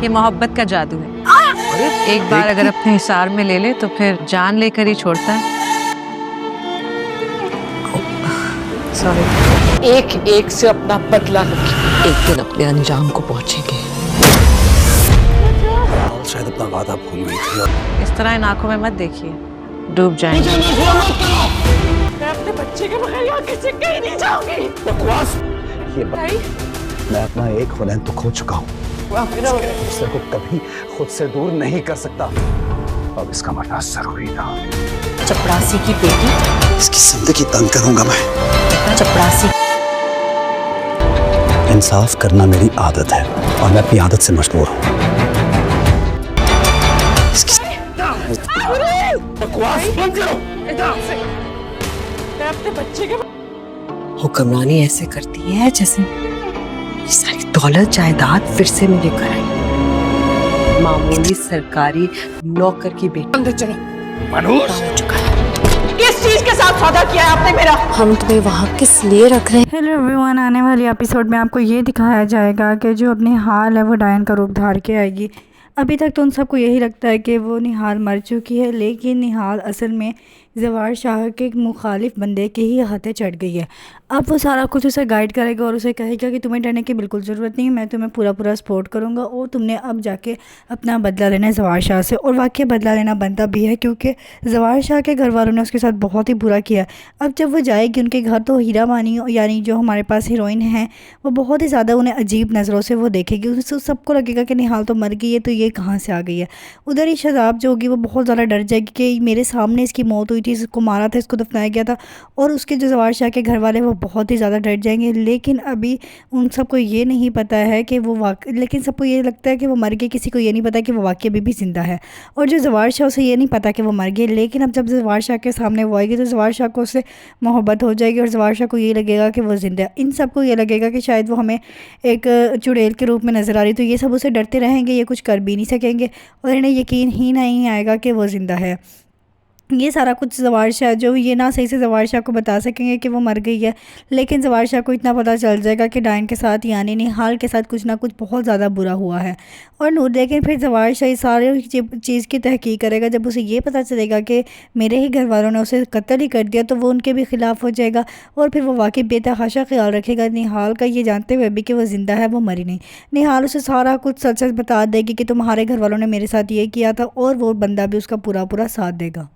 ये मोहब्बत का जादू है। एक बार अगर अपने हिसार में ले ले तो फिर जान लेकर ही छोड़ता है। सॉरी। एक एक से अपना बदला लोगे, एक दिन अपने अंजाम को पहुंचेंगे। शायद अपना वादा भूल गई थी। इस तरह इन आंखों में मत देखिए, डूब जाएंगे। मैं अपने बच्चे के बगैर यहाँ किसी कहीं नहीं जाऊंगी। बकवास। ये मैं अपना एक हुनैन तो खो चुका हूँ। दूसरे को कभी खुद से दूर नहीं कर सकता। अब इसका मरना जरूरी था। चपरासी की बेटी, इसकी जिंदगी तंग करूंगा मैं। चपरासी। इंसाफ करना मेरी आदत है और मैं अपनी आदत से मजबूर हूँ। बकवास बंद करो। मैं अपने बच्चे के हुक्मरानी ऐसे करती है जैसे ये सारी दौलत जायदाद फिर से मेरे घर आई। मामूली सरकारी नौकर की बेटी। अंदर चलो। मनोज, किस चीज के साथ सौदा किया है आपने मेरा? हम तुम्हें वहाँ किस लिए रख रहे हैं? हेलो एवरीवन, आने वाली एपिसोड में आपको ये दिखाया जाएगा कि जो अपनी हाल है वो डायन का रूप धार के आएगी। अभी तक तो उन सबको यही लगता है कि वो निहाल मर चुकी है, लेकिन निहाल असल में जवार शाह के मुखालिफ बंदे के ही हाथे चढ़ गई है। अब वो सारा कुछ उसे गाइड करेगा और उसे कहेगा कि तुम्हें डरने की बिल्कुल ज़रूरत नहीं है, मैं तुम्हें पूरा सपोर्ट करूँगा और तुमने अब जाके अपना बदला लेना है जवार शाह से। और वाकई बदला लेना बनता भी है, क्योंकि जवार शाह के घर वालों ने उसके साथ बहुत ही बुरा किया। अब जब वो जाएगी उनके घर तो हीरा बानी यानी जो हमारे पास हीरोइन है वो बहुत ही ज़्यादा उन्हें अजीब नज़रों से वो देखेगी। उससे सबको लगेगा कि निहाल तो मर गई है, तो ये कहाँ से आ गई है। उधर ही शदाब जो होगी वो बहुत ज़्यादा डर जाएगी कि मेरे सामने इसकी मौत हुई थी, इसको मारा था, इसको दफनाया गया था। और उसके जो जवार शाह के घर वाले वो बहुत ही ज़्यादा डर जाएंगे। लेकिन अभी उन सबको ये नहीं पता है कि वो लेकिन सबको ये लगता है कि वो मर गई, किसी को ये नहीं पता कि वो वाकई अभी भी ज़िंदा है। और जो जवार शाह उसे ये नहीं पता कि वो मर गई। लेकिन अब जब जवार शाह के सामने वो आएगी तो जवार शाह को उससे मोहब्बत हो जाएगी और जवार शाह को ये लगेगा कि वो ज़िंदा है। इन सबको ये लगेगा कि शायद वो हमें एक चुड़ैल के रूप में नज़र आ रही, तो ये सब उसे डरते रहेंगे, ये कुछ कर भी नहीं सकेंगे और इन्हें यकीन ही नहीं आएगा कि वो ज़िंदा है। ये सारा कुछ जवार शाह जो ये ना सही से जवार शाह को बता सकेंगे कि वो मर गई है, लेकिन जवार शाह को इतना पता चल जाएगा कि डायन के साथ यानी निहाल के साथ कुछ ना कुछ बहुत ज़्यादा बुरा हुआ है। और नूर लेकिन फिर जवार शाह इस सारे चीज़ की तहकीक करेगा। जब उसे ये पता चलेगा कि मेरे ही घर वालों ने उसे कत्ल ही कर दिया, तो वो उनके भी ख़िलाफ़ हो जाएगा और फिर वो वाकई बेतहाशा ख्याल रखेगा निहाल का, ये जानते हुए भी कि वो ज़िंदा है, वो मरी नहीं। निहाल उसे सारा कुछ सच सच बता देगी कि तुम्हारे घर वालों ने मेरे साथ ये किया था और वो बंदा भी उसका पूरा साथ देगा।